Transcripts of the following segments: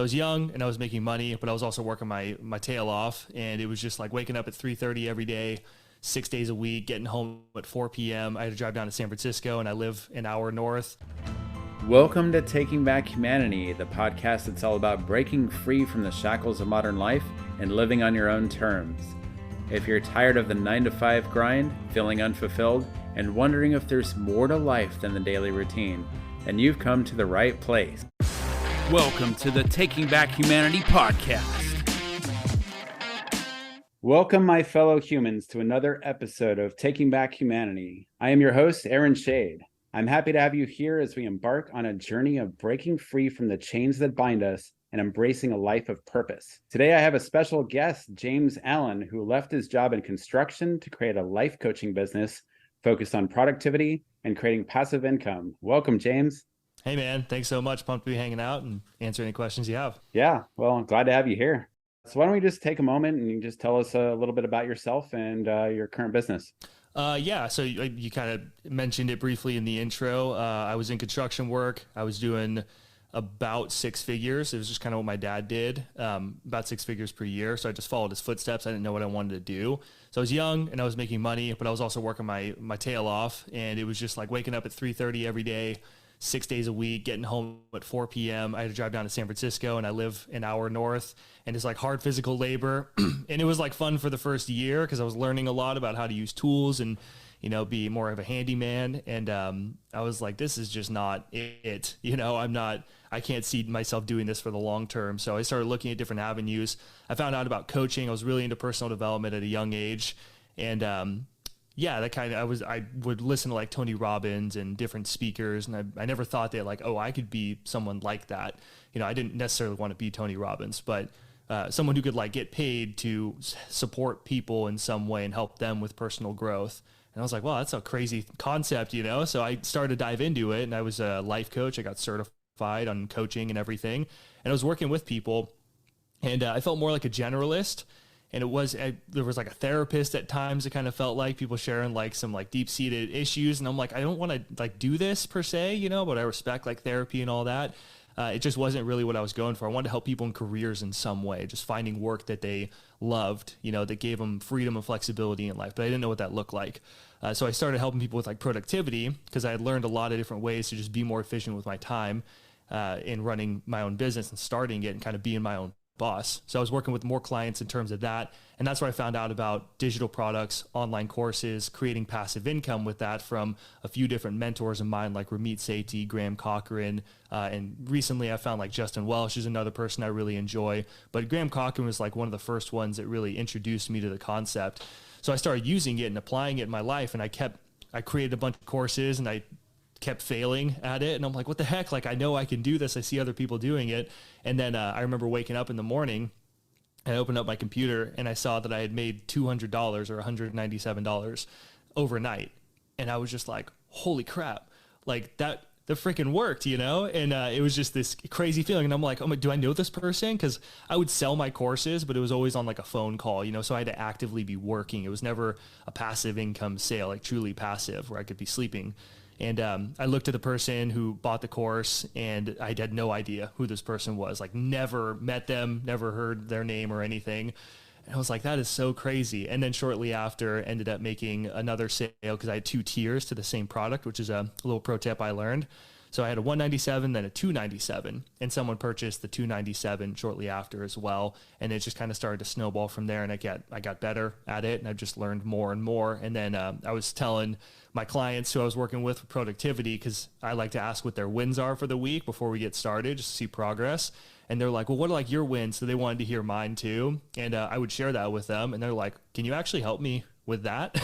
So I was young and I was making money, but I was also working my tail off. And it was just like waking up at 3:30 every day, 6 days a week, getting home at 4 p.m. I had to drive down to San Francisco and I live an hour north. Welcome to Taking Back Humanity, the podcast that's all about breaking free from the shackles of modern life and living on your own terms. If you're tired of the 9-to-5 grind, feeling unfulfilled, and wondering if there's more to life than the daily routine, then you've come to the right place. Welcome to the Taking Back Humanity podcast. Welcome, my fellow humans, to another episode of Taking Back Humanity. I am your host, Aaron Shade. I'm happy to have you here as we embark on a journey of breaking free from the chains that bind us and embracing a life of purpose. Today, I have a special guest, James Allen, who left his job in construction to create a life coaching business focused on productivity and creating passive income. Welcome, James. Hey man, thanks so much. Pumped to be hanging out and answer any questions you have. Yeah, well, I'm glad to have you here. So why don't we just take a moment and you just tell us a little bit about yourself and your current business? So you kind of mentioned it briefly in the intro. I was in construction work. I was doing about 6 figures. It was just kind of what my dad did, about 6 figures per year. So I just followed his footsteps. I didn't know what I wanted to do. So I was young and I was making money, but I was also working my tail off. And it was just like waking up at 3:30 every day, 6 days a week, getting home at 4 p.m. I had to drive down to San Francisco and I live an hour north, and it's like hard physical labor. And it was like fun for the first year because I was learning a lot about how to use tools and, be more of a handyman. And I was like, this is just not it. I can't see myself doing this for the long term. So I started looking at different avenues. I found out about coaching. I was really into personal development at a young age. And I would listen to like Tony Robbins and different speakers. And I never thought that like, oh, I could be someone like that. I didn't necessarily want to be Tony Robbins, but someone who could like get paid to support people in some way and help them with personal growth. And I was like, well, that's a crazy concept, So I started to dive into it, and I was a life coach. I got certified on coaching and everything. And I was working with people, and I felt more like a generalist. And there was like a therapist at times. It kind of felt like people sharing like some like deep seated issues. And I'm like, I don't want to like do this per se, but I respect like therapy and all that. It just wasn't really what I was going for. I wanted to help people in careers in some way, just finding work that they loved, that gave them freedom and flexibility in life. But I didn't know what that looked like. So I started helping people with like productivity because I had learned a lot of different ways to just be more efficient with my time in running my own business and starting it and kind of being my own boss. So I was working with more clients in terms of that. And that's where I found out about digital products, online courses, creating passive income with that from a few different mentors of mine, like Ramit Sethi, Graham Cochran. And recently I found like Justin Welsh is another person I really enjoy. But Graham Cochran was like one of the first ones that really introduced me to the concept. So I started using it and applying it in my life. And I created a bunch of courses and I kept failing at it. And I'm like, what the heck? Like, I know I can do this. I see other people doing it. And then I remember waking up in the morning and I opened up my computer and I saw that I had made $200 or $197 overnight. And I was just like, holy crap, like that freaking worked, And it was just this crazy feeling. And I'm like, oh, do I know this person? Because I would sell my courses, but it was always on like a phone call, so I had to actively be working. It was never a passive income sale, like truly passive where I could be sleeping. And I looked at the person who bought the course and I had no idea who this person was, like never met them, never heard their name or anything. And I was like, that is so crazy. And then shortly after ended up making another sale because I had 2 tiers to the same product, which is a little pro tip I learned. So I had a 197, then a 297, and someone purchased the 297 shortly after as well. And it just kind of started to snowball from there. And I got better at it and I just learned more and more. And then I was telling my clients who I was working with productivity, because I like to ask what their wins are for the week before we get started, just to see progress. And they're like, well, what are like your wins? So they wanted to hear mine too. And I would share that with them. And they're like, can you actually help me with that?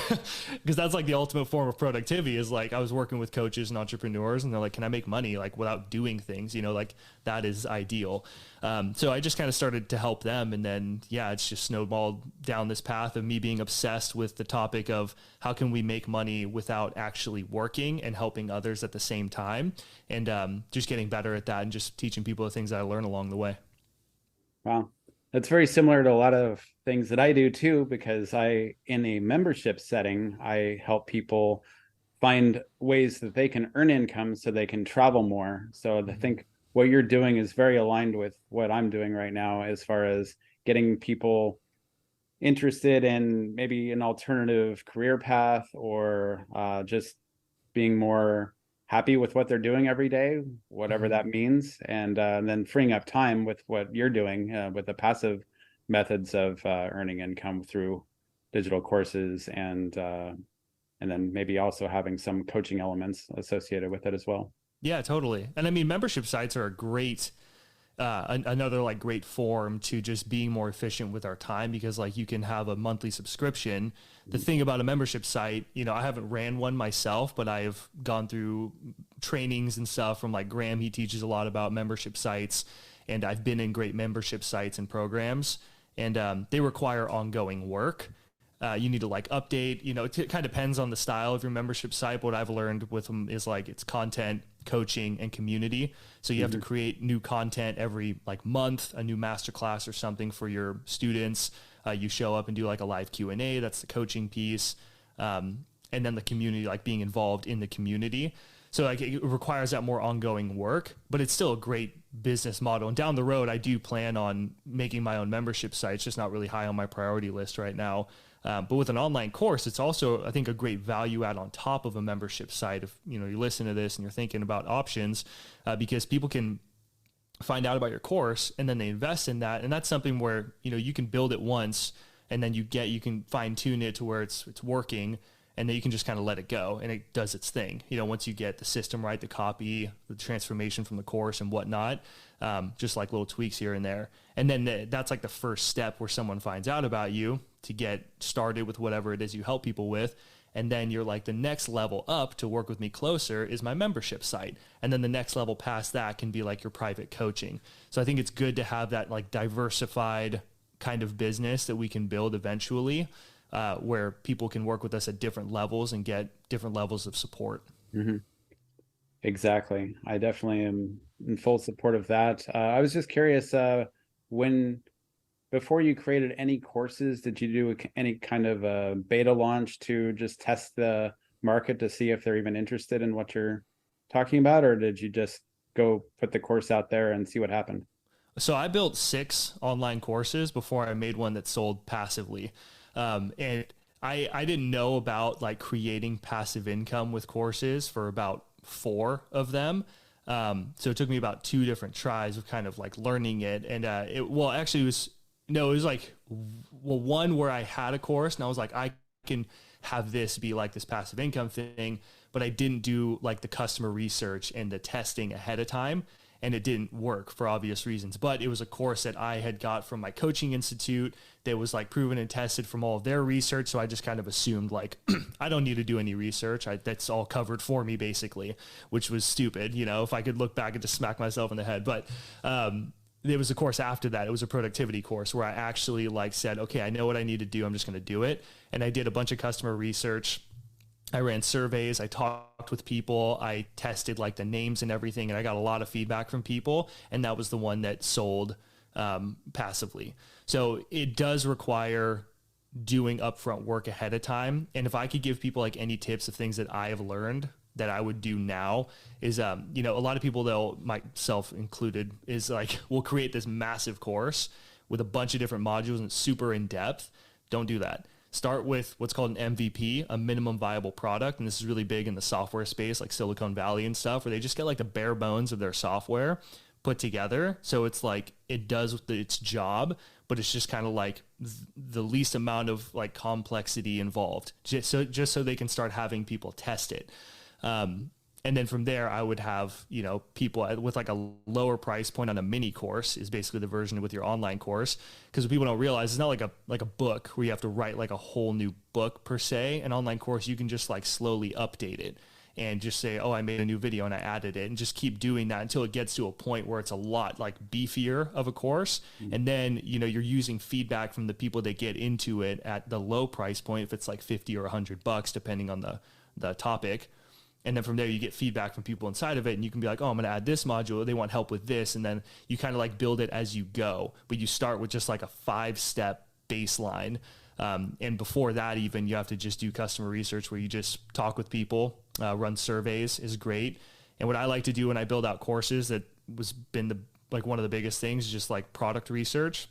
Because that's like the ultimate form of productivity is like, I was working with coaches and entrepreneurs and they're like, can I make money like without doing things, like that is ideal. So I just kind of started to help them. And then, it's just snowballed down this path of me being obsessed with the topic of how can we make money without actually working and helping others at the same time. And just getting better at that and just teaching people the things that I learned along the way. Wow. That's very similar to a lot of things that I do too, because in a membership setting, I help people find ways that they can earn income so they can travel more. So I think what you're doing is very aligned with what I'm doing right now, as far as getting people interested in maybe an alternative career path, or just being more happy with what they're doing every day, whatever that means, and then freeing up time with what you're doing with the passive methods of earning income through digital courses, and then maybe also having some coaching elements associated with it as well. Yeah, totally. And I mean, membership sites are a great, another like great form to just being more efficient with our time, because like you can have a monthly subscription. The thing about a membership site, you know, I haven't ran one myself, but I have gone through trainings and stuff from like Graham. He teaches a lot about membership sites, and I've been in great membership sites and programs, and they require ongoing work. You need to like update, you know, it kind of depends on the style of your membership site. But what I've learned with them is like it's content, coaching, and community. So you have to create new content every like month, a new masterclass or something for your students. You show up and do like a live Q&A. That's the coaching piece. And then the community, like being involved in the community. So like it requires that more ongoing work, but it's still a great business model. And down the road, I do plan on making my own membership site. It's just not really high on my priority list right now. But with an online course, it's also, I think, a great value add on top of a membership site. If you know you listen to this and you're thinking about options, because people can find out about your course and then they invest in that, and that's something where you know you can build it once and then you can fine tune it to where it's working, and then you can just kind of let it go and it does its thing. You know, once you get the system right, the copy, the transformation from the course and whatnot, just like little tweaks here and there. And then that's like the first step where someone finds out about you to get started with whatever it is you help people with. And then you're like, the next level up to work with me closer is my membership site. And then the next level past that can be like your private coaching. So I think it's good to have that like diversified kind of business that we can build eventually, where people can work with us at different levels and get different levels of support. Mm-hmm. Exactly. I definitely am in full support of that. I was just curious, before you created any courses, did you do any kind of a beta launch to just test the market to see if they're even interested in what you're talking about? Or did you just go put the course out there and see what happened? So I built 6 online courses before I made one that sold passively. And I didn't know about like creating passive income with courses for about 4 of them. So it took me about 2 different tries of kind of like learning it. And it was like, one where I had a course and I was like, I can have this be like this passive income thing, but I didn't do like the customer research and the testing ahead of time. And it didn't work for obvious reasons, but it was a course that I had got from my coaching institute that was like proven and tested from all of their research. So I just kind of assumed like, I don't need to do any research. That's all covered for me basically, which was stupid. You know, if I could look back and just smack myself in the head, but, there was a course after that. It was a productivity course where I actually like said, okay, I know what I need to do. I'm just going to do it. And I did a bunch of customer research. I ran surveys. I talked with people. I tested like the names and everything. And I got a lot of feedback from people. And that was the one that sold passively. So it does require doing upfront work ahead of time. And if I could give people like any tips of things that I have learned that I would do now is, you know, a lot of people, though, myself included, is like, we'll create this massive course with a bunch of different modules and it's super in depth. Don't do that. Start with what's called an MVP, a minimum viable product. And this is really big in the software space, like Silicon Valley and stuff, where they just get like the bare bones of their software put together. So it's like, it does its job, but it's just kind of like the least amount of like complexity involved, just so they can start having people test it. And then from there, I would have, you know, people with like a lower price point on a mini course is basically the version with your online course. Because what people don't realize, it's not like a book where you have to write like a whole new book per se. An online course, you can just like slowly update it and just say, oh, I made a new video and I added it, and just keep doing that until it gets to a point where it's a lot like beefier of a course. Mm-hmm. And then, you know, you're using feedback from the people that get into it at the low price point, if it's like 50 or $100, depending on the topic. And then from there, you get feedback from people inside of it, and you can be like, oh, I'm going to add this module. They want help with this. And then you kind of like build it as you go, but you start with just like a 5-step baseline. And before that, even, you have to just do customer research where you just talk with people, run surveys is great. And what I like to do when I build out courses that been the like one of the biggest things, just like product research.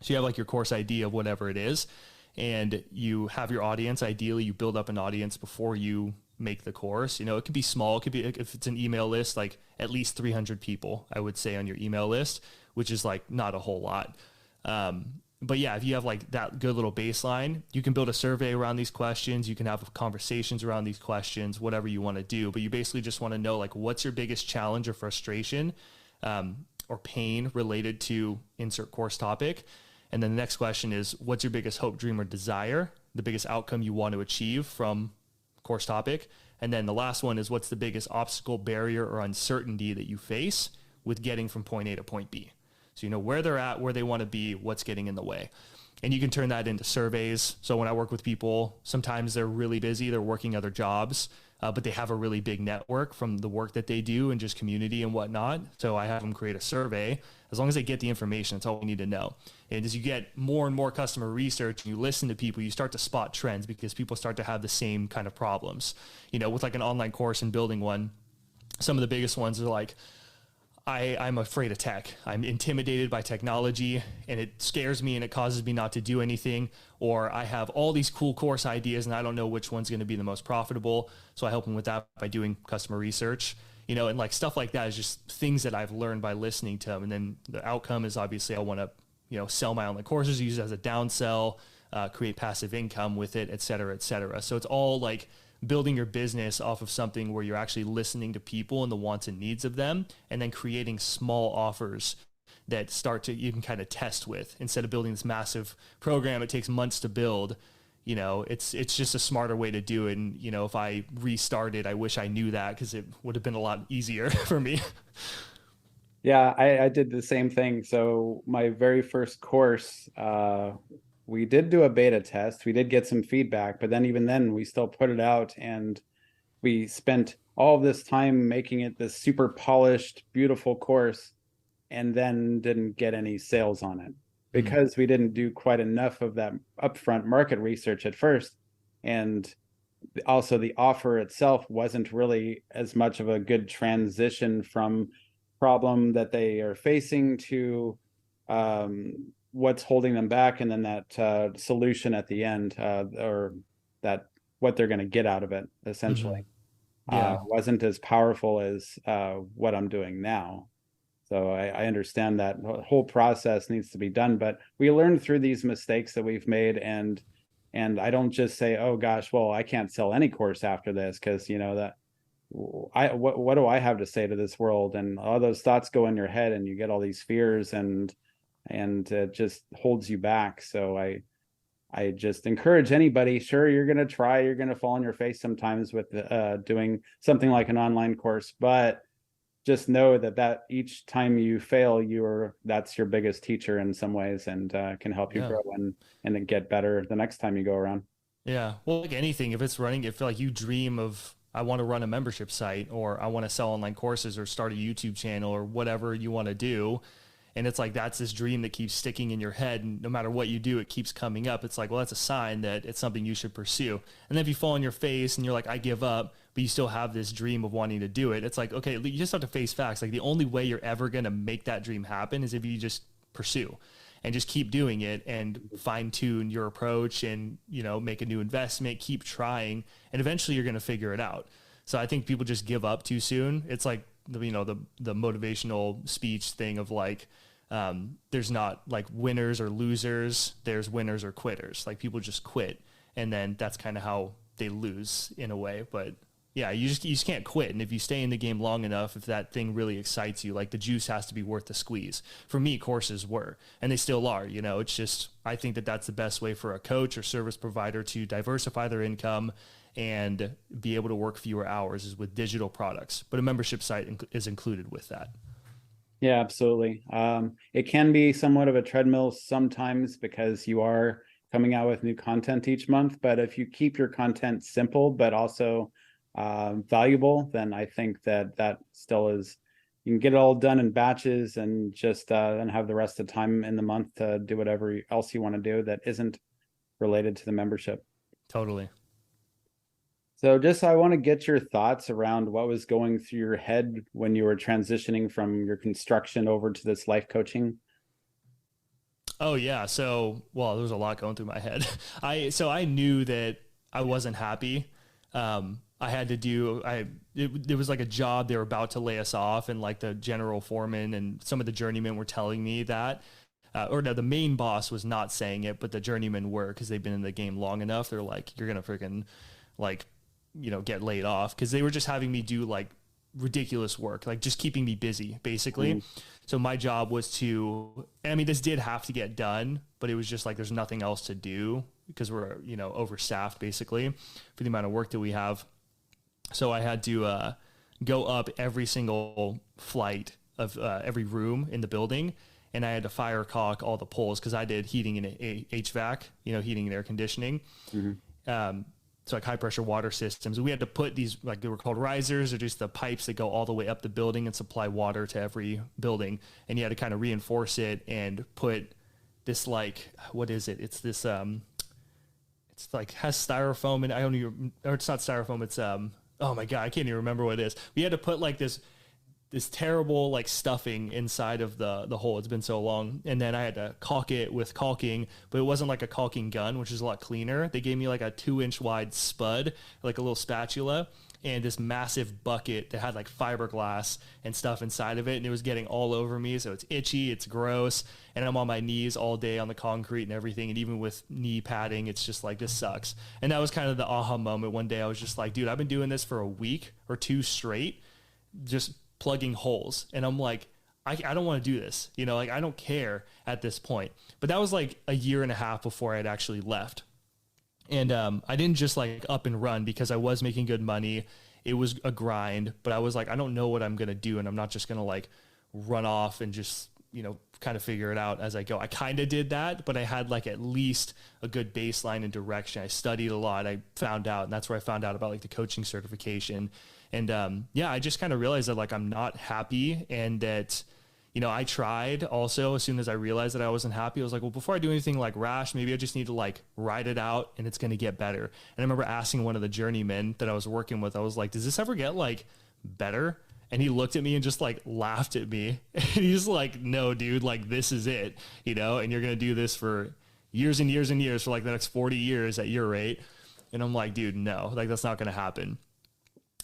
So you have like your course idea of whatever it is, and you have your audience. Ideally, you build up an audience before you make the course. It could be small. It could be, if it's an email list, like at least 300 people, I would say, on your email list, which is like not a whole lot. But yeah, if you have like that good little baseline, you can build a survey around these questions. You can have conversations around these questions, whatever you want to do. But you basically just want to know, like, what's your biggest challenge or frustration or pain related to insert course topic. And then the next question is, what's your biggest hope, dream, or desire? The biggest outcome you want to achieve from course topic. And then the last one is, what's the biggest obstacle, barrier, or uncertainty that you face with getting from point A to point B? So you know where they're at, where they want to be, what's getting in the way. And you can turn that into surveys. So when I work with people, sometimes they're really busy, they're working other jobs, but they have a really big network from the work that they do and just community and whatnot. So I have them create a survey. As long as they get the information, that's all we need to know. And as you get more and more customer research and you listen to people, you start to spot trends because people start to have the same kind of problems. With like an online course and building one, some of the biggest ones are like, I'm afraid of tech. I'm intimidated by technology and it scares me and it causes me not to do anything. Or I have all these cool course ideas and I don't know which one's going to be the most profitable. So I help them with that by doing customer research, and like stuff like that is just things that I've learned by listening to them. And then the outcome is obviously I want to, sell my online courses, use it as a downsell, create passive income with it, et cetera, et cetera. So it's all like building your business off of something where you're actually listening to people and the wants and needs of them, and then creating small offers that you can kind of test with instead of building this massive program. It takes months to build. It's just a smarter way to do it. And, if I restarted, I wish I knew that because it would have been a lot easier for me. Yeah, I did the same thing. So my very first course, we did do a beta test. We did get some feedback, but then even then we still put it out and we spent all of this time making it this super polished, beautiful course and then didn't get any sales on it because we didn't do quite enough of that upfront market research at first. And also the offer itself wasn't really as much of a good transition from problem that they are facing to what's holding them back, and then that solution at the end, or that what they're going to get out of it, essentially. Wasn't as powerful as what I'm doing now. So I understand that the whole process needs to be done, but we learn through these mistakes that we've made, and I don't just say, oh gosh, well, I can't sell any course after this because that what do I have to say to this world? And all those thoughts go in your head and you get all these fears and it just holds you back. So I just encourage anybody, sure, you're going to fall on your face sometimes with doing something like an online course, but just know that each time you fail, that's your biggest teacher in some ways, and can help you grow and get better the next time you go around. Yeah. Well, like anything, if it's running, if like you dream of, I want to run a membership site, or I want to sell online courses or start a YouTube channel or whatever you want to do. And it's like, that's this dream that keeps sticking in your head. And no matter what you do, it keeps coming up. It's like, well, that's a sign that it's something you should pursue. And then if you fall on your face and you're like, I give up, but you still have this dream of wanting to do it. It's like, okay, you just have to face facts. Like the only way you're ever going to make that dream happen is if you just pursue and just keep doing it and fine tune your approach and, make a new investment, keep trying, and eventually you're going to figure it out. So I think people just give up too soon. It's like, the motivational speech thing of like, there's not like winners or losers, there's winners or quitters. Like people just quit, and then that's kind of how they lose in a way. But yeah, you just can't quit. And if you stay in the game long enough, if that thing really excites you, like the juice has to be worth the squeeze. For me, courses were, and they still are. It's just, I think that that's the best way for a coach or service provider to diversify their income and be able to work fewer hours is with digital products. But a membership site is included with that. Yeah, absolutely. It can be somewhat of a treadmill sometimes because you are coming out with new content each month. But if you keep your content simple, but also valuable, then I think that still is, you can get it all done in batches and just then have the rest of the time in the month to do whatever else you want to do that isn't related to the membership. Totally. So just I want to get your thoughts around what was going through your head when you were transitioning from your construction over to this life coaching. Oh yeah. So, well, there was a lot going through my head. I knew that I wasn't happy. I had to do, it was like a job. They were about to lay us off, and like the general foreman and some of the journeymen were telling me that, or no, the main boss was not saying it, but the journeymen were, cause they've been in the game long enough. They're like, you're going to freaking like, get laid off. Cause they were just having me do like ridiculous work, like just keeping me busy basically. So my job was to, I mean, this did have to get done, but it was just like, there's nothing else to do because we're, overstaffed basically for the amount of work that we have. So I had to go up every single flight of every room in the building, and I had to fire caulk all the poles because I did heating and HVAC, heating and air conditioning. So like high pressure water systems. We had to put these, like they were called risers, or just the pipes that go all the way up the building and supply water to every building. And you had to kind of reinforce it and put this, like, what is it? It's this, it's like has styrofoam, and I don't even, or it's not styrofoam. It's, oh my God, I can't even remember what it is. We had to put like this terrible like stuffing inside of the hole. It's been so long. And then I had to caulk it with caulking, but it wasn't like a caulking gun, which is a lot cleaner. They gave me like a 2-inch wide spud, like a little spatula, and this massive bucket that had like fiberglass and stuff inside of it. And it was getting all over me. So it's itchy, it's gross. And I'm on my knees all day on the concrete and everything. And even with knee padding, it's just like, this sucks. And that was kind of the aha moment. One day I was just like, dude, I've been doing this for a week or two straight, just plugging holes. And I'm like, I don't want to do this. Like I don't care at this point. But that was like a year and a half before I had actually left. And I didn't just like up and run because I was making good money. It was a grind, but I was like, I don't know what I'm going to do. And I'm not just going to like run off and just, kind of figure it out as I go. I kind of did that, but I had like at least a good baseline and direction. I studied a lot. I found out, and that's where I found out about like the coaching certification. And I just kind of realized that like I'm not happy, and that, I tried also as soon as I realized that I wasn't happy. I was like, well, before I do anything like rash, maybe I just need to like ride it out and it's going to get better. And I remember asking one of the journeymen that I was working with, I was like, does this ever get like better? And he looked at me and just like laughed at me. And he's like, no, dude, like this is it, and you're going to do this for years and years and years, for like the next 40 years at your rate. And I'm like, dude, no, like that's not going to happen.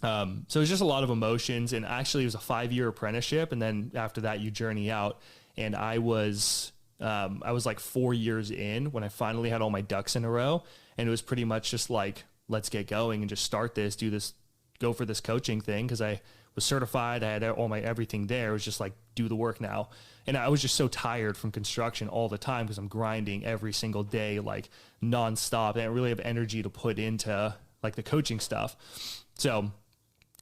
So it's just a lot of emotions, and actually it was a 5-year apprenticeship. And then after that you journey out, and I was like 4 years in when I finally had all my ducks in a row. And it was pretty much just like, let's get going and just start this, do this, go for this coaching thing. Cause I was certified. I had all my everything there. It was just like, do the work now. And I was just so tired from construction all the time because I'm grinding every single day, like nonstop. And I didn't really have energy to put into like the coaching stuff. So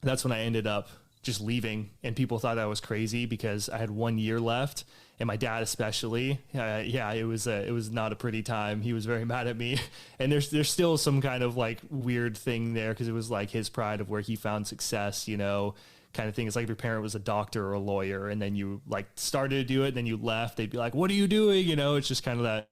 that's when I ended up just leaving, and people thought I was crazy because I had 1 year left, and my dad especially. It was not a pretty time. He was very mad at me, and there's still some kind of like weird thing there because it was like his pride of where he found success, kind of thing. It's like if your parent was a doctor or a lawyer, and then you like started to do it, and then you left. They'd be like, "What are you doing?" It's just kind of that.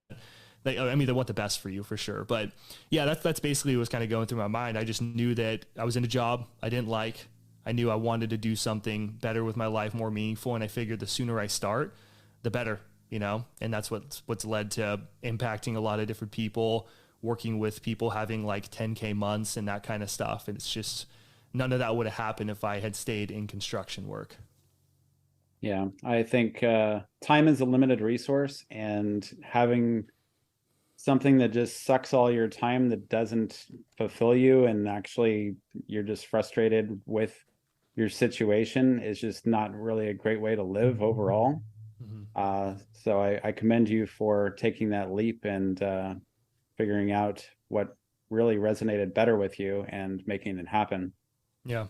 They want the best for you for sure. But yeah, that's basically what was kind of going through my mind. I just knew that I was in a job I didn't like. I knew I wanted to do something better with my life, more meaningful. And I figured the sooner I start, the better, and that's what's led to impacting a lot of different people, working with people having like 10K months and that kind of stuff. And it's just, none of that would have happened if I had stayed in construction work. Yeah, I think time is a limited resource, and having something that just sucks all your time, that doesn't fulfill you, and actually you're just frustrated with your situation, is just not really a great way to live overall. So I commend you for taking that leap and figuring out what really resonated better with you and making it happen. Yeah.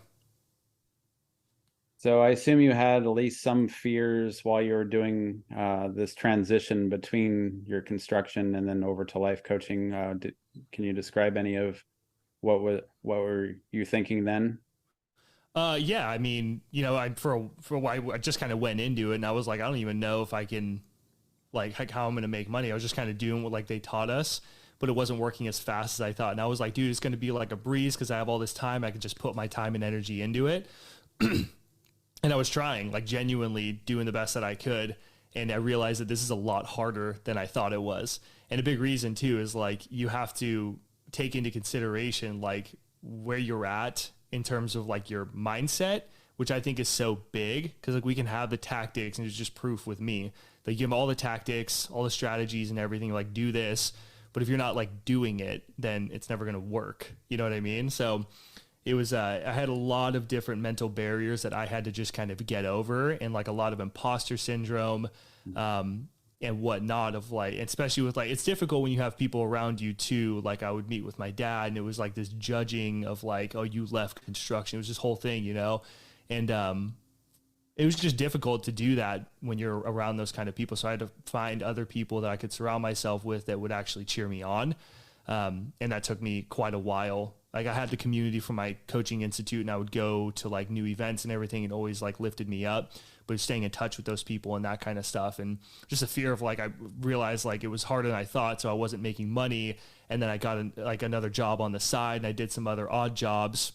So I assume you had at least some fears while you were doing this transition between your construction and then over to life coaching. Can you describe any of what were you thinking then? Yeah, I mean, for a while I just kind of went into it, and I was like, I don't even know if I can, like how I'm going to make money. I was just kind of doing what like they taught us, but it wasn't working as fast as I thought. And I was like, dude, it's going to be like a breeze because I have all this time. I can just put my time and energy into it. And I was trying, like genuinely doing the best that I could. And I realized that this is a lot harder than I thought it was. And a big reason too is like you have to take into consideration like where you're at in terms of like your mindset, which I think is so big because like we can have the tactics, and it's just proof with me. They give them all the tactics, all the strategies and everything, like do this. But if you're not like doing it, then it's never going to work. You know what I mean? So it was, I had a lot of different mental barriers that I had to just kind of get over, and like a lot of imposter syndrome, and whatnot of like, especially with like, it's difficult when you have people around you too. Like I would meet with my dad and it was like this judging of like, oh, you left construction. It was this whole thing, you know? And, it was just difficult to do that when you're around those kind of people. So I had to find other people that I could surround myself with that would actually cheer me on. And that took me quite a while. Like I had the community from my coaching institute, and I would go to like new events and everything, and always like lifted me up, but staying in touch with those people and that kind of stuff. And just a fear of like, I realized like it was harder than I thought. So I wasn't making money. And then I got like another job on the side, and I did some other odd jobs.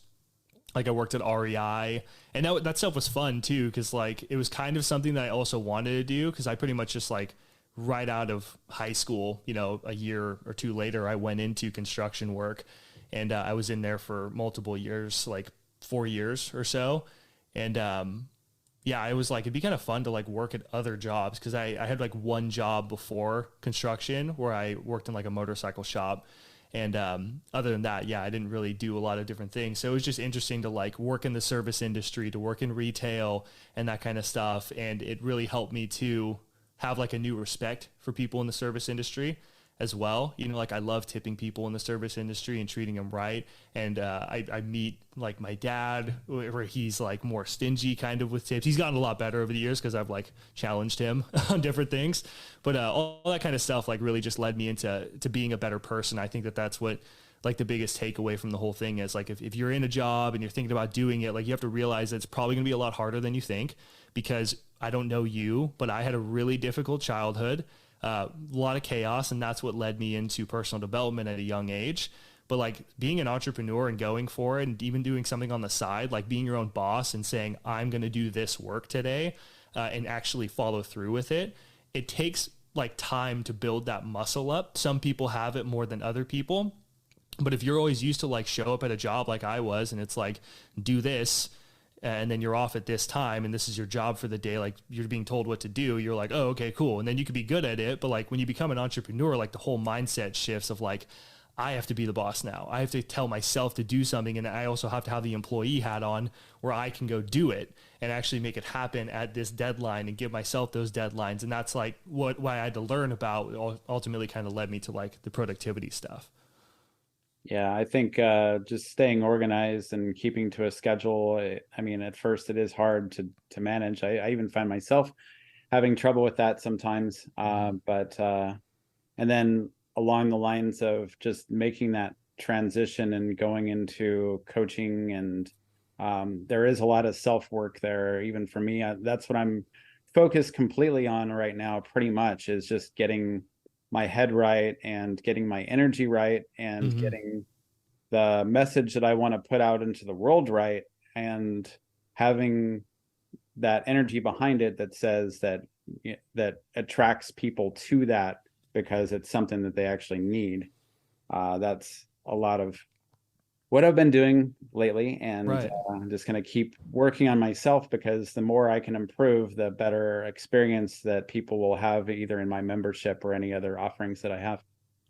Like I worked at REI, and that stuff was fun too. Cause like, it was kind of something that I also wanted to do. Cause I pretty much just like right out of high school, you know, a year or two later, I went into construction work, and I was in there for multiple years, like 4 years or so. And, yeah, I was like, it'd be kind of fun to like work at other jobs. Cause I had like one job before construction where I worked in like a motorcycle shop. And other than that, yeah, I didn't really do a lot of different things. So it was just interesting to like work in the service industry, to work in retail and that kind of stuff. And it really helped me to have like a new respect for people in the service industry as well. You know, like I love tipping people in the service industry and treating them right. And I meet like my dad, where he's like more stingy kind of with tips. He's gotten a lot better over the years because I've like challenged him on different things. But all that kind of stuff like really just led me into being a better person. I think that that's what like the biggest takeaway from the whole thing is. Like if you're in a job and you're thinking about doing it, like you have to realize that it's probably gonna be a lot harder than you think, because I don't know you, but I had a really difficult childhood. A lot of chaos, and that's what led me into personal development at a young age. But like being an entrepreneur and going for it, and even doing something on the side, like being your own boss and saying, I'm going to do this work today, and actually follow through with it. It takes like time to build that muscle up. Some people have it more than other people. But if you're always used to like show up at a job like I was, and it's like, do this, and then you're off at this time, and this is your job for the day, like you're being told what to do, you're like, oh, okay, cool. And then you could be good at it. But like when you become an entrepreneur, like the whole mindset shifts of like, I have to be the boss now. I have to tell myself to do something. And I also have to have the employee hat on where I can go do it and actually make it happen at this deadline and give myself those deadlines. And that's like why I had to learn about ultimately kind of led me to like the productivity stuff. Yeah, I think just staying organized and keeping to a schedule. I mean, at first it is hard to manage. I even find myself having trouble with that sometimes. But and then along the lines of just making that transition and going into coaching, and there is a lot of self-work there. Even for me, that's what I'm focused completely on right now, pretty much, is just getting my head right and getting my energy right and getting the message that I want to put out into the world right, and having that energy behind it that says that attracts people to that because it's something that they actually need. That's a lot of what I've been doing lately, and Right. I'm just going to keep working on myself, because the more I can improve, the better experience that people will have either in my membership or any other offerings that I have.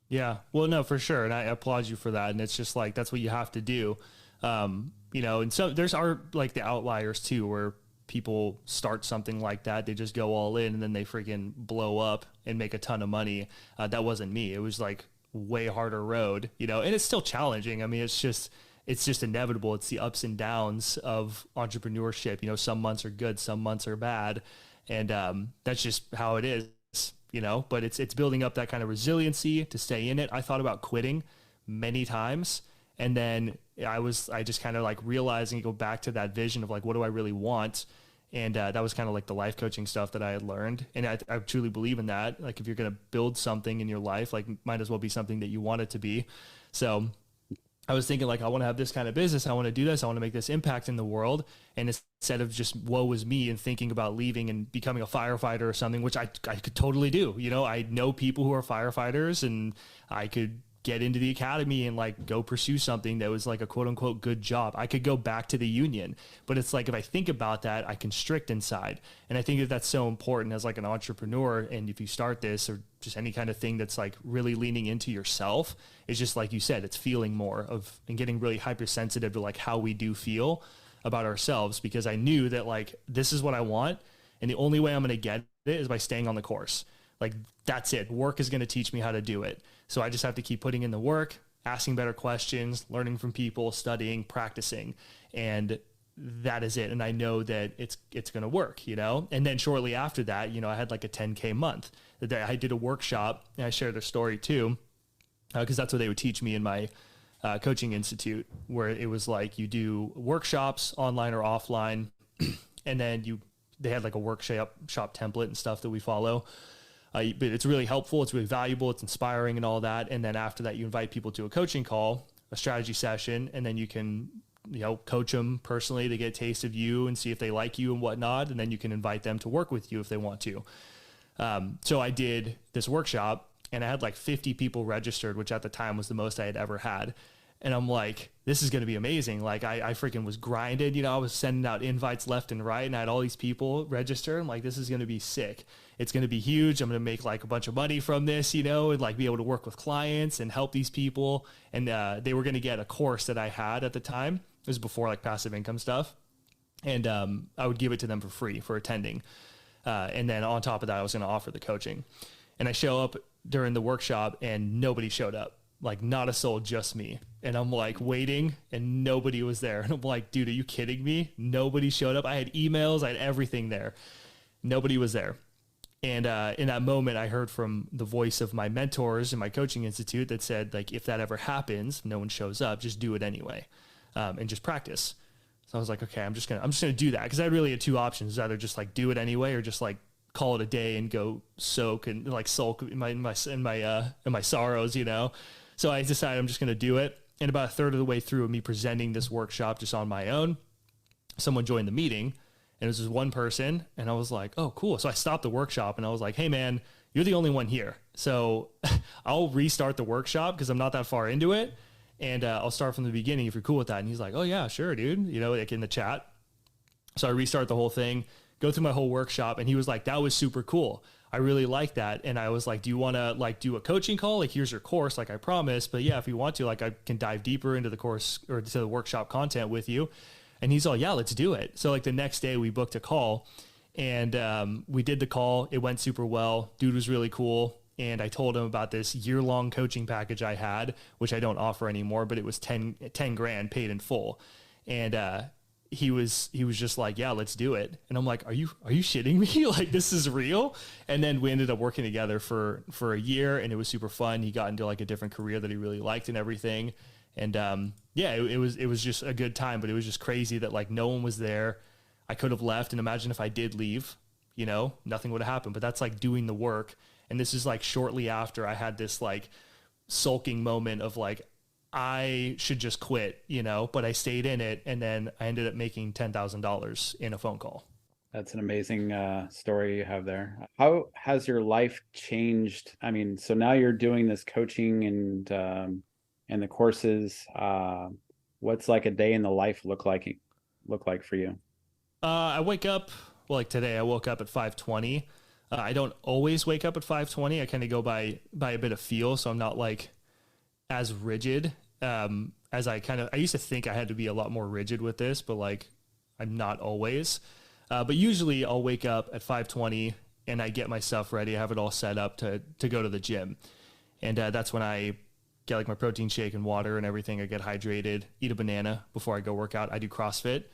Yeah, well, no, for sure. And I applaud you for that. And it's just like, that's what you have to do. You know, and so there's like the outliers too, where people start something like that. They just go all in and then they freaking blow up and make a ton of money. That wasn't me. It was like way harder road, you know, and it's still challenging. I mean, it's just inevitable. It's the ups and downs of entrepreneurship. You know, some months are good, some months are bad. And that's just how it is, you know, but it's building up that kind of resiliency to stay in it. I thought about quitting many times. And then I just kind of like realizing, go back to that vision of like, what do I really want? And that was kind of like the life coaching stuff that I had learned. And I truly believe in that. Like if you're going to build something in your life, like might as well be something that you want it to be. So I was thinking like, I want to have this kind of business. I want to do this. I want to make this impact in the world. And instead of just woe is me and thinking about leaving and becoming a firefighter or something, which I could totally do. You know, I know people who are firefighters, and I could get into the academy and like go pursue something that was like a quote unquote good job. I could go back to the union, but it's like, if I think about that, I constrict inside. And I think that that's so important as like an entrepreneur. And if you start this or just any kind of thing that's like really leaning into yourself, it's just like you said, it's feeling more of and getting really hypersensitive to like how we do feel about ourselves, because I knew that like, this is what I want. And the only way I'm going to get it is by staying on the course. Like that's it. Work is going to teach me how to do it. So I just have to keep putting in the work, asking better questions, learning from people, studying, practicing, and that is it. And I know that it's going to work, you know? And then shortly after that, you know, I had like a 10K month. I did a workshop, and I shared a story too, because that's what they would teach me in my coaching institute, where it was like you do workshops online or offline, and then they had like a workshop template and stuff that we follow. But it's really helpful. It's really valuable. It's inspiring and all that. And then after that, you invite people to a coaching call, a strategy session, and then you can, you know, coach them personally to get a taste of you and see if they like you and whatnot. And then you can invite them to work with you if they want to. So I did this workshop, and I had like 50 people registered, which at the time was the most I had ever had. And I'm like, this is going to be amazing. Like I freaking was grinded, you know, I was sending out invites left and right, and I had all these people register. I'm like, this is going to be sick. It's going to be huge. I'm going to make like a bunch of money from this, you know, and like be able to work with clients and help these people. And they were going to get a course that I had at the time. It was before like passive income stuff. And I would give it to them for free for attending. And then on top of that, I was going to offer the coaching. And I show up during the workshop, and nobody showed up. Like not a soul, just me. And I'm like waiting, and nobody was there. And I'm like, dude, are you kidding me? Nobody showed up. I had emails, I had everything there. Nobody was there. And in that moment, I heard from the voice of my mentors in my coaching institute that said, like, if that ever happens, no one shows up, just do it anyway, and just practice. So I was like, okay, I'm just gonna do that, because I really had two options: either just like do it anyway, or just like call it a day and go soak and like sulk in my sorrows, you know. So I decided I'm just going to do it. And about a third of the way through me presenting this workshop just on my own, someone joined the meeting, and it was just one person. And I was like, oh, cool. So I stopped the workshop, and I was like, hey man, you're the only one here. So I'll restart the workshop because I'm not that far into it. And I'll start from the beginning if you're cool with that. And he's like, oh yeah, sure, dude. You know, like in the chat. So I restart the whole thing, go through my whole workshop. And he was like, that was super cool. I really like that. And I was like, do you want to like do a coaching call? Like, here's your course, like I promised. But yeah, if you want to, like I can dive deeper into the course or to the workshop content with you. And he's all, yeah, let's do it. So like the next day we booked a call, and we did the call. It went super well. Dude was really cool. And I told him about this year-long coaching package I had, which I don't offer anymore, but it was 10 grand paid in full. And, he was just like, yeah, let's do it. And I'm like, are you shitting me? Like, this is real? And then we ended up working together for a year, and it was super fun. He got into like a different career that he really liked and everything. And, yeah, it was just a good time, but it was just crazy that like no one was there. I could have left, and imagine if I did leave, you know, nothing would have happened. But that's like doing the work. And this is like shortly after I had this like sulking moment of like, I should just quit, you know, but I stayed in it, and then I ended up making $10,000 in a phone call. That's an amazing story you have there. How has your life changed? I mean, so now you're doing this coaching and the courses. What's like a day in the life look like for you? I wake up, well, like today I woke up at 5:20. I don't always wake up at 5:20. I kind of go by a bit of feel. So I'm not like as rigid as I used to think I had to be a lot more rigid with this, but like I'm not always. But usually I'll wake up at 5:20 and I get my stuff ready. I have it all set up to go to the gym. And that's when I get like my protein shake and water and everything. I get hydrated, eat a banana before I go work out. I do CrossFit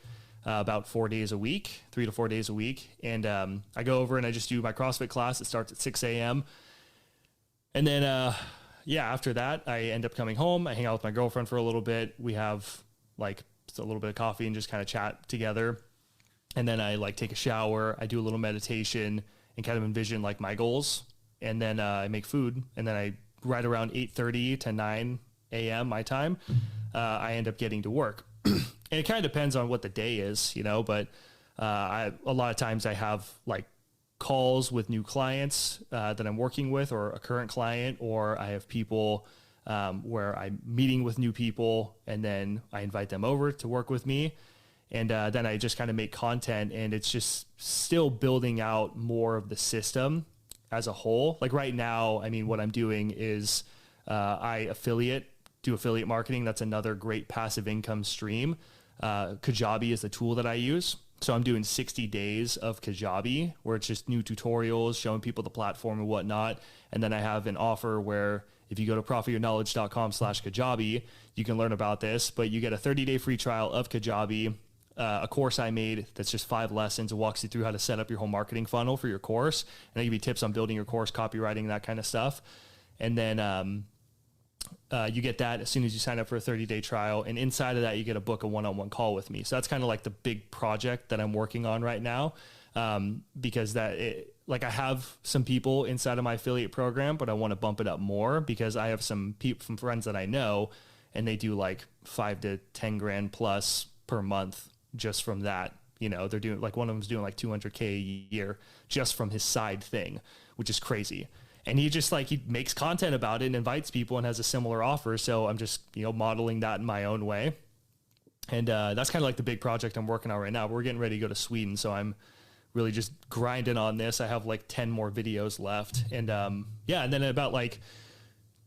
about 4 days a week, 3 to 4 days a week. And I go over and I just do my CrossFit class. It starts at 6 a.m. And then, after that, I end up coming home. I hang out with my girlfriend for a little bit. We have like a little bit of coffee and just kind of chat together. And then I like take a shower, I do a little meditation and kind of envision like my goals. And then I make food. And then I right around 8:30 to 9 a.m. my time, I end up getting to work. And it kind of depends on what the day is, you know, but a lot of times I have like calls with new clients that I'm working with, or a current client, or I have people where I'm meeting with new people and then I invite them over to work with me. And then I just kind of make content, and it's just still building out more of the system as a whole. Like right now, I mean, what I'm doing is I do affiliate marketing. That's another great passive income stream. Kajabi is the tool that I use. So I'm doing 60 days of Kajabi, where it's just new tutorials, showing people the platform and whatnot. And then I have an offer where if you go to profityourknowledge.com/Kajabi, you can learn about this, but you get a 30-day free trial of Kajabi, a course I made that's just 5 lessons. It walks you through how to set up your whole marketing funnel for your course. And I give you tips on building your course, copywriting, that kind of stuff. And then you get that as soon as you sign up for a 30-day trial. And inside of that, you get to book a one-on-one call with me. So that's kind of like the big project that I'm working on right now. Because I have some people inside of my affiliate program, but I want to bump it up more because I have some friends that I know, and they do like 5 to 10 grand plus per month just from that. You know, they're doing like, one of them's doing like 200K a year just from his side thing, which is crazy. And he just like, he makes content about it and invites people and has a similar offer. So I'm just, you know, modeling that in my own way. And that's kind of like the big project I'm working on right now. We're getting ready to go to Sweden. So I'm really just grinding on this. I have like 10 more videos left. And and then at about like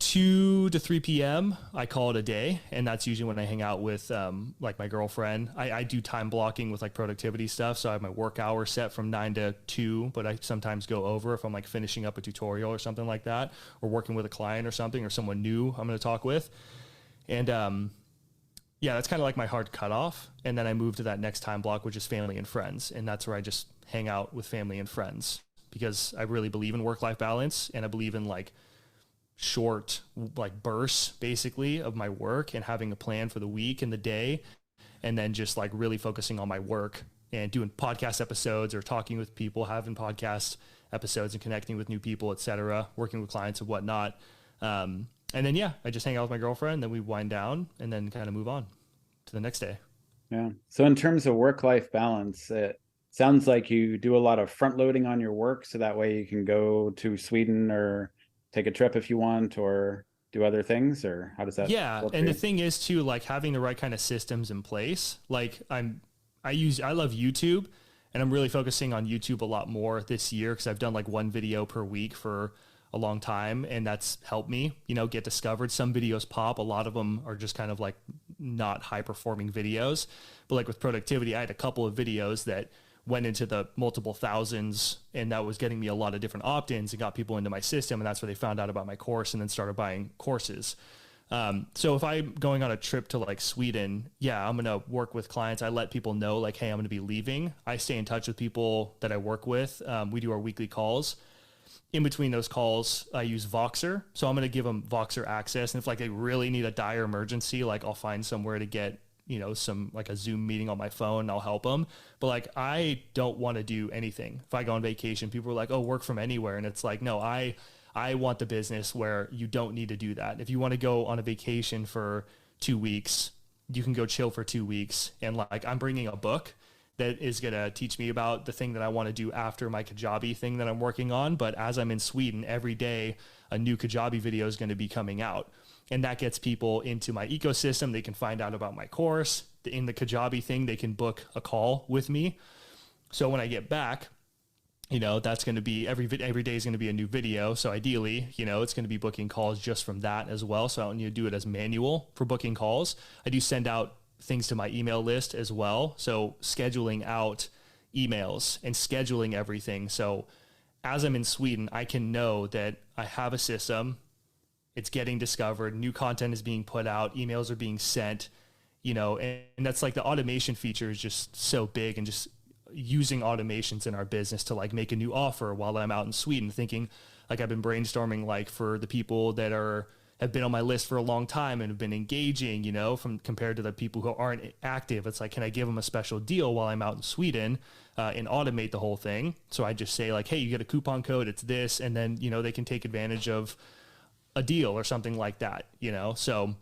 2 to 3 p.m., I call it a day. And that's usually when I hang out with like my girlfriend. I do time blocking with like productivity stuff. So I have my work hour set from 9 to 2, but I sometimes go over if I'm like finishing up a tutorial or something like that, or working with a client or something, or someone new I'm going to talk with. And that's kind of like my hard cutoff. And then I move to that next time block, which is family and friends. And that's where I just hang out with family and friends, because I really believe in work-life balance, and I believe in like short like bursts basically of my work, and having a plan for the week and the day, and then just like really focusing on my work and doing podcast episodes or talking with people, having podcast episodes and connecting with new people, etc., working with clients and whatnot. And then, I just hang out with my girlfriend, then we wind down and then kind of move on to the next day. Yeah. So in terms of work-life balance, it sounds like you do a lot of front loading on your work, so that way you can go to Sweden or take a trip if you want, or do other things, or how does that work? And the thing is too, like having the right kind of systems in place. Like I love YouTube, and I'm really focusing on YouTube a lot more this year, because I've done like 1 video per week for a long time, and that's helped me, you know, get discovered. Some videos pop, a lot of them are just kind of like not high performing videos, but like with productivity, I had a couple of videos that went into the multiple thousands, and that was getting me a lot of different opt-ins and got people into my system. And that's where they found out about my course and then started buying courses. So if I'm going on a trip to like Sweden, I'm going to work with clients. I let people know like, hey, I'm going to be leaving. I stay in touch with people that I work with. We do our weekly calls. In between those calls, I use Voxer. So I'm going to give them Voxer access. And if like they really need a dire emergency, like I'll find somewhere to get, you know, some like a Zoom meeting on my phone, I'll help them. But like, I don't want to do anything. If I go on vacation, people are like, oh, work from anywhere. And it's like, no, I want the business where you don't need to do that. If you want to go on a vacation for 2 weeks, you can go chill for 2 weeks. And like, I'm bringing a book that is going to teach me about the thing that I want to do after my Kajabi thing that I'm working on. But as I'm in Sweden, every day, a new Kajabi video is going to be coming out. And that gets people into my ecosystem. They can find out about my course. In the Kajabi thing, they can book a call with me. So when I get back, you know, that's going to be every day is going to be a new video. So ideally, you know, it's going to be booking calls just from that as well. So I don't need to do it as manual for booking calls. I do send out things to my email list as well. So scheduling out emails and scheduling everything. So as I'm in Sweden, I can know that I have a system. It's getting discovered. New content is being put out. Emails are being sent, you know, and that's like the automation feature is just so big, and just using automations in our business to like make a new offer while I'm out in Sweden, thinking like I've been brainstorming like for the people that are have been on my list for a long time and have been engaging, from compared to the people who aren't active. It's like, can I give them a special deal while I'm out in Sweden and automate the whole thing? So I just say like, hey, you get a coupon code, it's this, and then, they can take advantage of a deal or something like that, So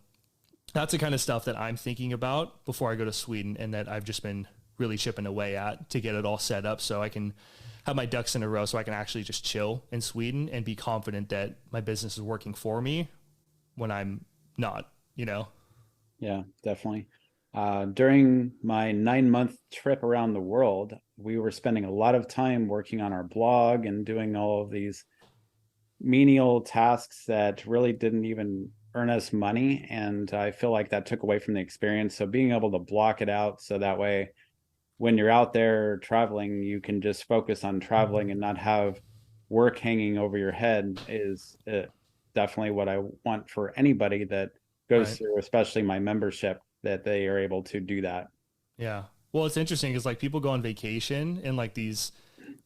that's the kind of stuff that I'm thinking about before I go to Sweden, and that I've just been really chipping away at to get it all set up so I can have my ducks in a row, so I can actually just chill in Sweden and be confident that my business is working for me when I'm not, Yeah, definitely. During my 9-month trip around the world, we were spending a lot of time working on our blog and doing all of these menial tasks that really didn't even earn us money. And I feel like that took away from the experience. So being able to block it out so that way when you're out there traveling, you can just focus on traveling and not have work hanging over your head is definitely what I want for anybody that goes through, especially my membership, that they are able to do that. Yeah. Well, it's interesting because like people go on vacation in like these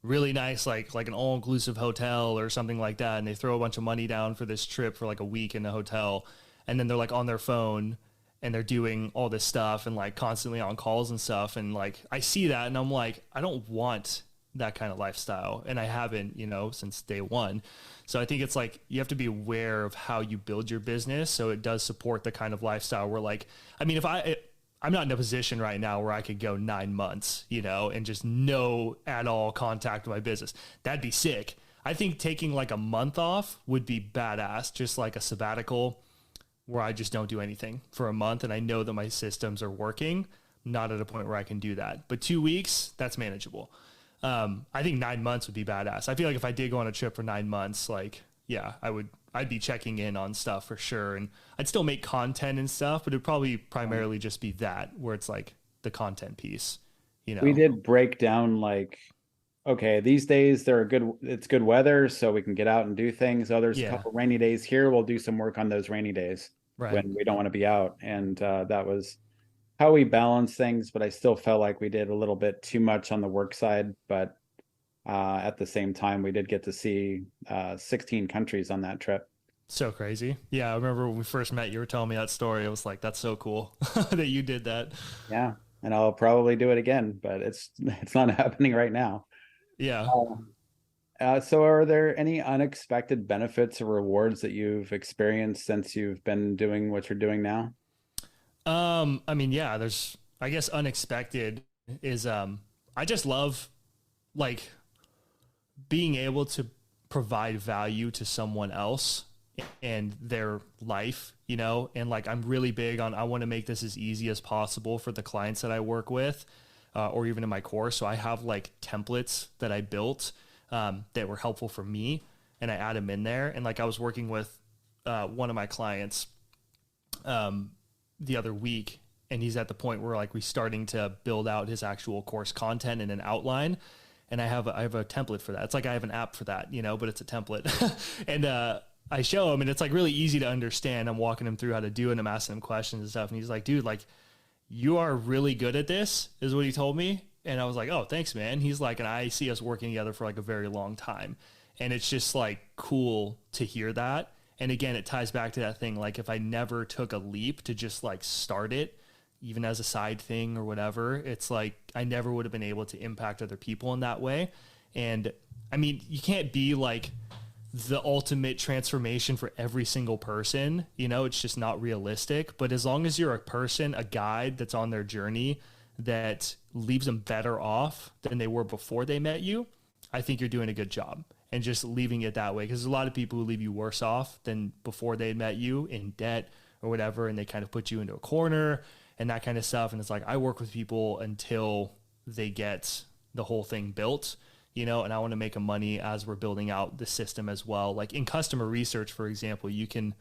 really nice, like an all-inclusive hotel or something like that, and they throw a bunch of money down for this trip for like a week in a hotel, and then they're like on their phone and they're doing all this stuff and like constantly on calls and stuff. And like, I see that and I'm like, I don't want that kind of lifestyle. And I haven't, since day one. So I think it's like, you have to be aware of how you build your business, so it does support the kind of lifestyle where like, I mean, I'm not in a position right now where I could go 9 months, and just no at all contact with my business. That'd be sick. I think taking like a month off would be badass, just like a sabbatical where I just don't do anything for a month. And I know that my systems are working, not at a point where I can do that. But 2 weeks, that's manageable. I think 9 months would be badass. I feel like if I did go on a trip for 9 months, like, yeah, I'd be checking in on stuff for sure. And I'd still make content and stuff, but it'd probably primarily just be that, where it's like the content piece, We did break down like, okay, these days it's good weather, so we can get out and do things. Oh, there's a couple rainy days here. We'll do some work on those rainy days when we don't want to be out. And that was how we balance things. But I still felt like we did a little bit too much on the work side. But at the same time, we did get to see 16 countries on that trip. So crazy. Yeah, I remember when we first met, you were telling me that story. I was like, that's so cool that you did that. Yeah, and I'll probably do it again, but it's not happening right now. Yeah. So are there any unexpected benefits or rewards that you've experienced since you've been doing what you're doing now? I mean, yeah, there's, I guess unexpected is, I just love like being able to provide value to someone else and their life, and like, I'm really big on, I want to make this as easy as possible for the clients that I work with, or even in my course. So I have like templates that I built, that were helpful for me, and I add them in there. And like, I was working with, one of my clients, the other week, and he's at the point where like we're starting to build out his actual course content and an outline. And I have a template for that. It's like I have an app for that, but it's a template. And I show him, and it's like really easy to understand. I'm walking him through how to do it, and I'm asking him questions and stuff. And he's like, dude, like, you are really good at this, is what he told me. And I was like, oh, thanks, man. He's like, and I see us working together for like a very long time. And it's just like cool to hear that. And again, it ties back to that thing. Like, if I never took a leap to just like start it, even as a side thing or whatever, it's like, I never would have been able to impact other people in that way. And I mean, you can't be like the ultimate transformation for every single person, it's just not realistic. But as long as you're a person, a guide that's on their journey that leaves them better off than they were before they met you, I think you're doing a good job. And just leaving it that way, because there's a lot of people who leave you worse off than before they met you, in debt or whatever, and they kind of put you into a corner and that kind of stuff. And it's like, I work with people until they get the whole thing built, and I want to make them money as we're building out the system as well. Like in customer research, for example, you can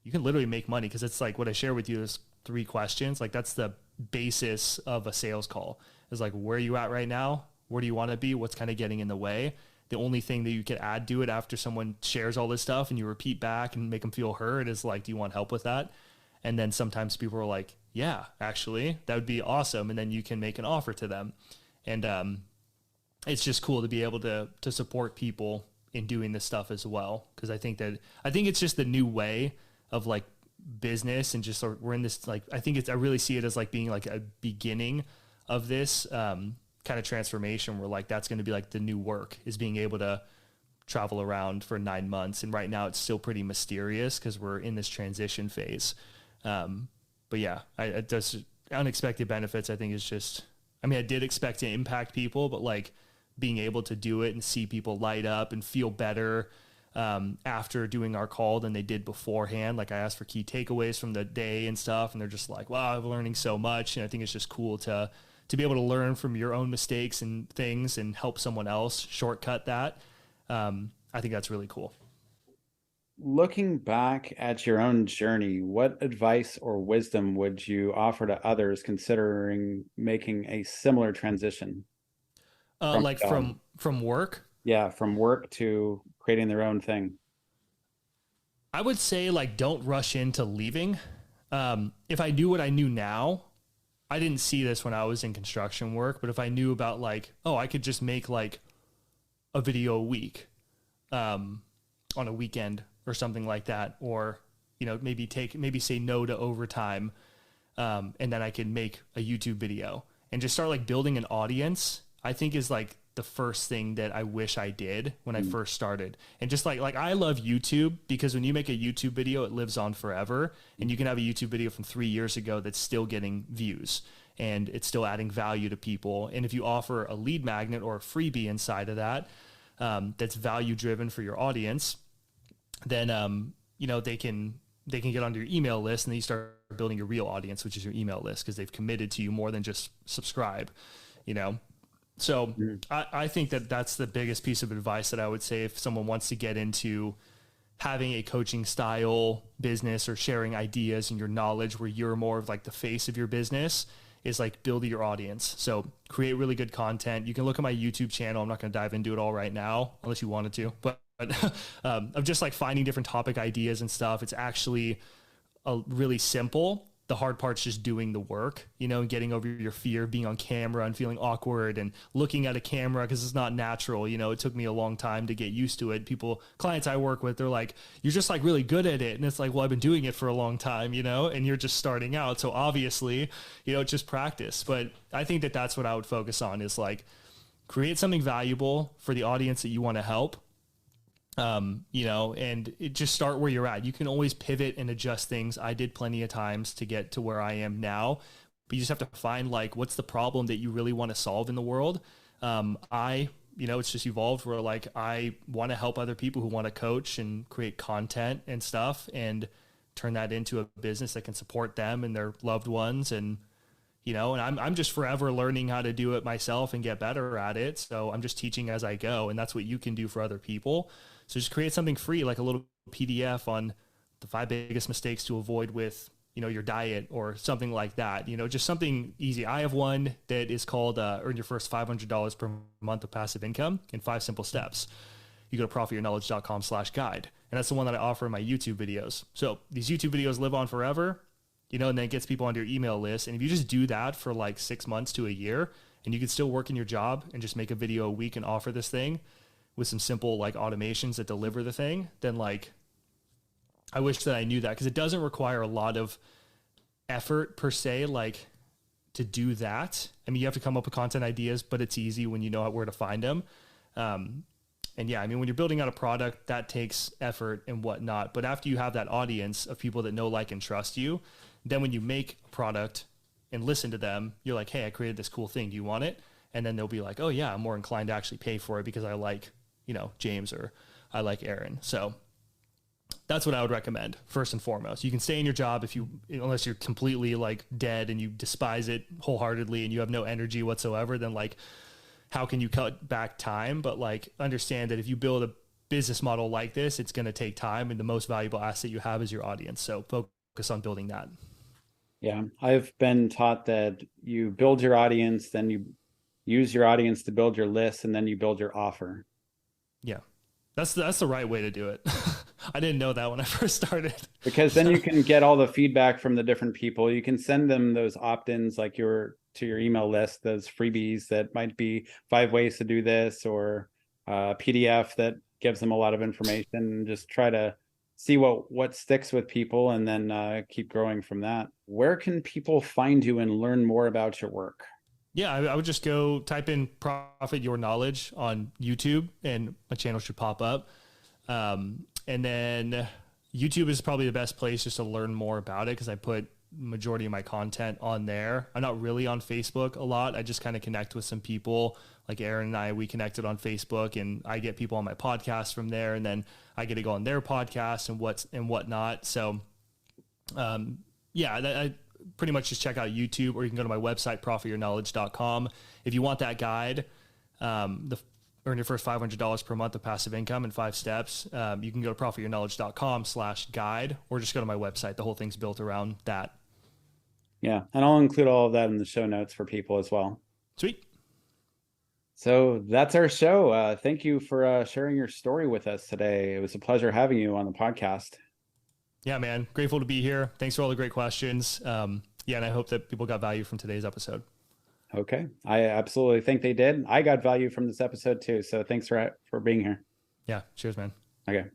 literally make money, because it's like what I share with you is 3 questions. Like, that's the basis of a sales call, is like, where are you at right now? Where do you want to be? What's kind of getting in the way? The only thing that you could add to it after someone shares all this stuff and you repeat back and make them feel heard is like, do you want help with that? And then sometimes people are like, yeah, actually, that would be awesome. And then you can make an offer to them. And it's just cool to be able to support people in doing this stuff as well. Because I think it's just the new way of like business, and just sort of, we're in this, like, I really see it as like being like a beginning of this kind of transformation where like that's going to be like the new work, is being able to travel around for 9 months. And right now it's still pretty mysterious because we're in this transition phase. But yeah, it does unexpected benefits. I think is just, I mean, I did expect to impact people, but like being able to do it and see people light up and feel better after doing our call than they did beforehand. Like I asked for key takeaways from the day and stuff, and they're just like, wow, I'm learning so much. And I think it's just cool to be able to learn from your own mistakes and things and help someone else shortcut that. I think that's really cool. Looking back at your own journey, what advice or wisdom would you offer to others considering making a similar transition? From work? Yeah, from work to creating their own thing. I would say like, don't rush into leaving. If I knew what I knew now, I didn't see this when I was in construction work, but if I knew about like, oh, I could just make like a video a week, on a weekend or something like that, or, you know, maybe say no to overtime. And then I can make a YouTube video and just start like building an audience, I think is like the first thing that I wish I did when I first started. And just like I love YouTube because when you make a YouTube video, it lives on forever, and you can have a YouTube video from 3 years ago that's still getting views and it's still adding value to people. And if you offer a lead magnet or a freebie inside of that, that's value driven for your audience, then, you know, they can get onto your email list, and then you start building your real audience, which is your email list, because they've committed to you more than just subscribe, you know? So I think that that's the biggest piece of advice that I would say if someone wants to get into having a coaching style business or sharing ideas and your knowledge where you're more of like the face of your business, is like build your audience. So create really good content. You can look at my YouTube channel. I'm not going to dive into it all right now unless you wanted to, but of just like finding different topic ideas and stuff. It's actually really simple. The hard part's just doing the work, you know, and getting over your fear of being on camera and feeling awkward and looking at a camera because it's not natural. You know, it took me a long time to get used to it. Clients I work with, they're like, you're just like really good at it. And it's like, well, I've been doing it for a long time, you know, and you're just starting out. So obviously, you know, it's just practice. But I think that that's what I would focus on, is like create something valuable for the audience that you want to help. You know, and just start where you're at. You can always pivot and adjust things. I did plenty of times to get to where I am now, but you just have to find like, what's the problem that you really want to solve in the world? You know, it's just evolved where like, I want to help other people who want to coach and create content and stuff and turn that into a business that can support them and their loved ones. And, you know, and I'm just forever learning how to do it myself and get better at it. So I'm just teaching as I go, and that's what you can do for other people. So just create something free, like a little PDF on the 5 biggest mistakes to avoid with, you know, your diet or something like that. You know, just something easy. I have one that is called Earn Your First $500 per month of passive income in 5 simple steps. You go to profityourknowledge.com/guide. And that's the one that I offer in my YouTube videos. So these YouTube videos live on forever, you know, and then it gets people onto your email list. And if you just do that for like 6 months to a year, and you can still work in your job and just make a video a week and offer this thing with some simple like automations that deliver the thing, then like, I wish that I knew that, because it doesn't require a lot of effort per se, like to do that. I mean, you have to come up with content ideas, but it's easy when you know where to find them. And yeah, I mean, when you're building out a product, that takes effort and whatnot. But after you have that audience of people that know, like, and trust you, then when you make a product and listen to them, you're like, hey, I created this cool thing. Do you want it? And then they'll be like, oh yeah, I'm more inclined to actually pay for it because I like, you know, James, or I like Aaron. So that's what I would recommend first and foremost. You can stay in your job unless you're completely like dead and you despise it wholeheartedly and you have no energy whatsoever, then like, how can you cut back time? But like, understand that if you build a business model like this, it's going to take time, and the most valuable asset you have is your audience. So focus on building that. Yeah. I've been taught that you build your audience, then you use your audience to build your list, and then you build your offer. Yeah. That's the right way to do it. I didn't know that when I first started. Because then you can get all the feedback from the different people. You can send them those opt-ins like to your email list, those freebies that might be 5 ways to do this, or a PDF that gives them a lot of information, and just try to see what sticks with people, and then keep growing from that. Where can people find you and learn more about your work? Yeah, I would just go type in Profit Your Knowledge on YouTube and my channel should pop up. And then YouTube is probably the best place just to learn more about it because I put majority of my content on there. I'm not really on Facebook a lot. I just kind of connect with some people like Aaron and we connected on Facebook, and I get people on my podcast from there, and then I get to go on their podcast and whatnot. So, I pretty much just check out YouTube, or you can go to my website, profityourknowledge.com. If you want that guide, earn your first $500 per month of passive income in 5 steps, you can go to profityourknowledge.com/guide, or just go to my website. The whole thing's built around that. Yeah. And I'll include all of that in the show notes for people as well. Sweet. So that's our show. Thank you for sharing your story with us today. It was a pleasure having you on the podcast. Yeah, man. Grateful to be here. Thanks for all the great questions. And I hope that people got value from today's episode. Okay. I absolutely think they did. I got value from this episode too. So thanks for being here. Yeah. Cheers, man. Okay.